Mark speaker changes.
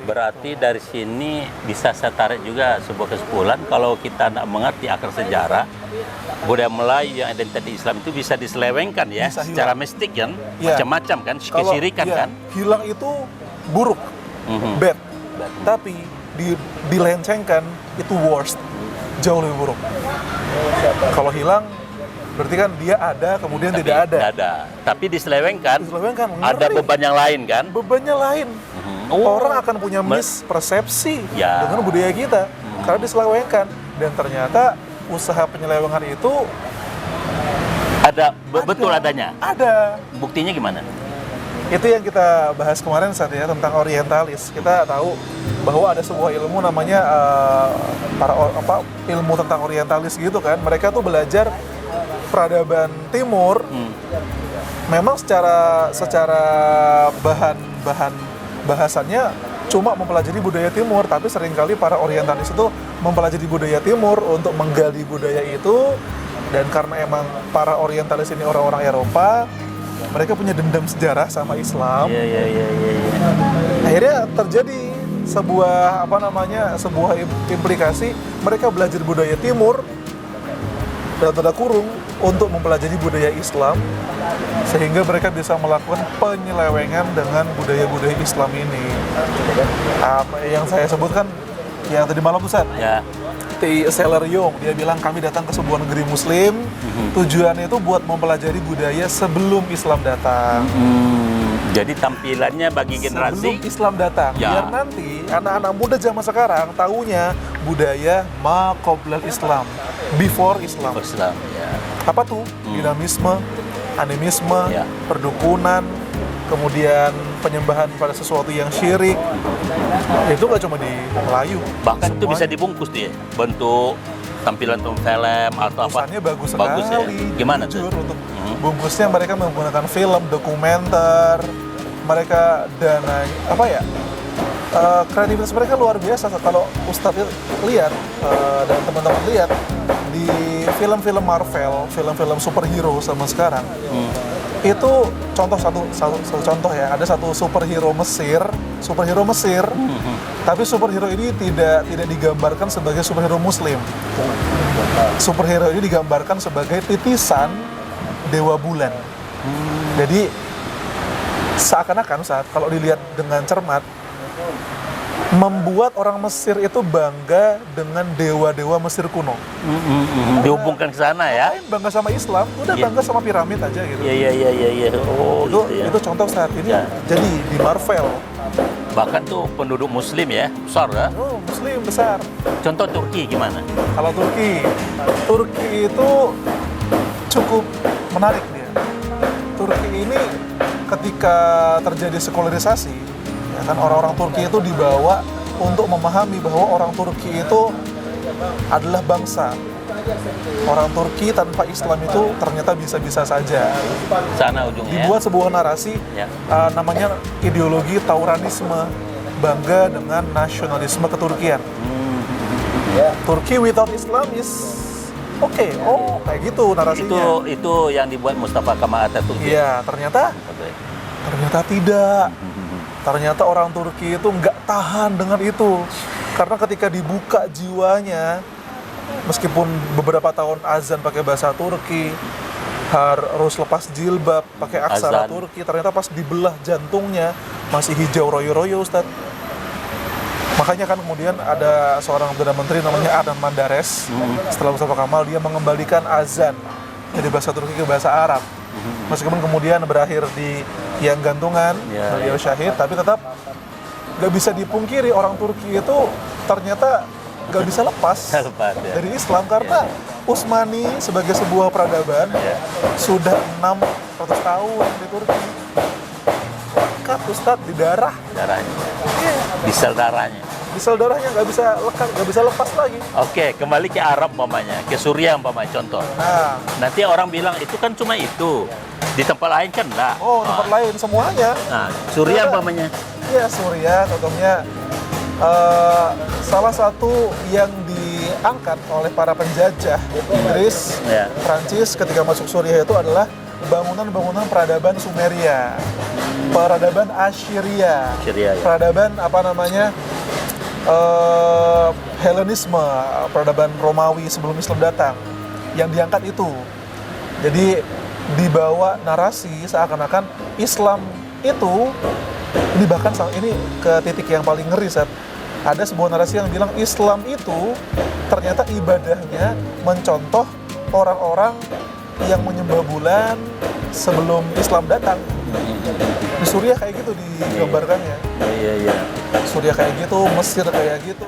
Speaker 1: berarti dari sini bisa saya tarik juga sebuah kesimpulan kalau kita tidak mengerti akar sejarah budaya Melayu yang identitas Islam itu bisa diselewengkan ya,
Speaker 2: Bisa
Speaker 1: secara
Speaker 2: hilang.
Speaker 1: mistik kan,
Speaker 2: Ya.
Speaker 1: macam-macam kan, kesirikan kan.
Speaker 2: Hilang itu buruk, bad. Tapi dilencengkan itu worst, jauh lebih buruk. Kalau hilang berarti kan dia ada kemudian
Speaker 1: Tapi
Speaker 2: tidak ada.
Speaker 1: Tapi diselewengkan,
Speaker 2: Diselewengkan,
Speaker 1: ada
Speaker 2: ngeri.
Speaker 1: beban yang lain kan.
Speaker 2: Bebannya lain.
Speaker 1: Oh.
Speaker 2: Orang akan punya mispersepsi
Speaker 1: Ya.
Speaker 2: dengan budaya kita karena diselewengkan, dan ternyata usaha penyelewengan itu
Speaker 1: Ada, betul adanya.
Speaker 2: ada.
Speaker 1: Buktinya gimana?
Speaker 2: Itu yang kita bahas kemarin saat ya tentang orientalis. Kita tahu bahwa ada sebuah ilmu namanya ilmu tentang orientalis gitu kan. Mereka tuh belajar peradaban timur. Memang secara bahan bahasannya cuma mempelajari budaya timur, tapi seringkali para orientalis itu mempelajari budaya timur untuk menggali budaya itu. Dan karena emang para orientalis ini orang-orang Eropa, mereka punya dendam sejarah sama Islam.
Speaker 1: Iya.
Speaker 2: Akhirnya terjadi sebuah sebuah implikasi, mereka belajar budaya timur dalam tanda kurung untuk mempelajari budaya Islam, sehingga mereka bisa melakukan penyelewengan dengan budaya-budaya Islam ini. Yang saya sebutkan yang tadi malam Ustaz,
Speaker 1: Ya.
Speaker 2: T. Seller Young, dia bilang kami datang ke sebuah negeri muslim, tujuannya itu buat mempelajari budaya sebelum Islam datang.
Speaker 1: Jadi tampilannya bagi generasi
Speaker 2: Sebelum Islam datang,
Speaker 1: Ya.
Speaker 2: biar nanti anak-anak muda zaman sekarang tahunya budaya ma qoblal Islam, before Islam.
Speaker 1: Islam. Ya.
Speaker 2: Apa tuh? Dinamisme, animisme,
Speaker 1: Ya.
Speaker 2: perdukunan, kemudian penyembahan pada sesuatu yang syirik. Itu nggak cuma di Melayu.
Speaker 1: Bahkan itu
Speaker 2: Semuanya.
Speaker 1: bisa dibungkus dia, bentuk tampilan film atau apa.
Speaker 2: Pesannya bagus
Speaker 1: Bagus ya.
Speaker 2: sekali.
Speaker 1: Gimana tuh?
Speaker 2: Jujur, untuk bungkusnya mereka menggunakan film, dokumenter, mereka kreativitas mereka luar biasa. Kalau Ustadz lihat dan teman-teman lihat di film-film Marvel, film-film superhero sama sekarang, itu satu contoh ya, ada satu superhero Mesir, tapi superhero ini tidak digambarkan sebagai superhero Muslim. Superhero ini digambarkan sebagai titisan dewa bulan. Jadi seakan-akan kalau dilihat dengan cermat, membuat orang Mesir itu bangga dengan dewa-dewa Mesir kuno.
Speaker 1: Dihubungkan ke sana ya.
Speaker 2: Ngapain bangga sama Islam, udah
Speaker 1: Iya.
Speaker 2: bangga sama piramid aja gitu.
Speaker 1: Iya. Oh,
Speaker 2: itu,
Speaker 1: gitu ya.
Speaker 2: itu contoh saat ini.
Speaker 1: Ya.
Speaker 2: Jadi di Marvel,
Speaker 1: Bahkan tuh penduduk muslim ya, besar ya.
Speaker 2: Muslim besar.
Speaker 1: Contoh Turki gimana?
Speaker 2: Kalau Turki itu cukup menarik dia. Turki ini ketika terjadi sekularisasi, ya kan, orang-orang Turki itu dibawa untuk memahami bahwa orang Turki itu adalah bangsa. Orang Turki tanpa Islam itu ternyata bisa-bisa saja.
Speaker 1: Sana ujungnya.
Speaker 2: Dibuat sebuah narasi,
Speaker 1: Ya.
Speaker 2: namanya ideologi Tauranisme, bangga dengan nasionalisme keturkian. Turki without Islam is oke. Oh, kayak gitu narasinya.
Speaker 1: Itu yang dibuat Mustafa Kemal Atatürk.
Speaker 2: Iya, ternyata tidak. Ternyata orang Turki itu nggak tahan dengan itu. Karena ketika dibuka jiwanya, meskipun beberapa tahun azan pakai bahasa Turki, harus lepas jilbab pakai aksara
Speaker 1: Azan.
Speaker 2: Turki, ternyata pas dibelah jantungnya masih hijau royo-royo, Ustadz. Makanya kan kemudian ada seorang Perdana Menteri namanya Adnan Menderes, setelah Mustafa Kemal, dia mengembalikan azan dari bahasa Turki ke bahasa Arab. Meskipun kemudian berakhir di tiang gantungan,
Speaker 1: Ya,
Speaker 2: beliau syahid, tapi tetap gak bisa dipungkiri orang Turki itu ternyata gak bisa lepas
Speaker 1: Lepas, ya.
Speaker 2: dari Islam, karena Utsmani sebagai sebuah peradaban sudah 600 tahun di Turki. Lekat, Ustadz, di darah.
Speaker 1: Darahnya. Disel darahnya.
Speaker 2: Disel darahnya nggak bisa lekat, nggak bisa lepas lagi.
Speaker 1: Oke, kembali ke Arab umpamanya, ke Suriah umpamanya contoh.
Speaker 2: Nah,
Speaker 1: Nanti orang bilang itu kan cuma itu. Di tempat lain kan enggak.
Speaker 2: tempat lain semuanya.
Speaker 1: Nah, Suriah umpamanya.
Speaker 2: Iya, Suriah contohnya salah satu yang diangkat oleh para penjajah Inggris,
Speaker 1: Ya.
Speaker 2: Prancis ketika masuk Suriah itu adalah bangunan-bangunan peradaban Sumeria. peradaban Assyria.
Speaker 1: Syria ya.
Speaker 2: Peradaban apa namanya? Helenisme, peradaban Romawi sebelum Islam datang. Yang diangkat itu. Jadi dibawa narasi seakan-akan Islam itu, ini bahkan ini ke titik yang paling ngeri, Seth. Ada sebuah narasi yang bilang Islam itu ternyata ibadahnya mencontoh orang-orang yang menyembah bulan sebelum Islam datang. Di Suriah kayak gitu digambarkannya.
Speaker 1: Iya.
Speaker 2: Suriah kayak gitu, Mesir kayak gitu.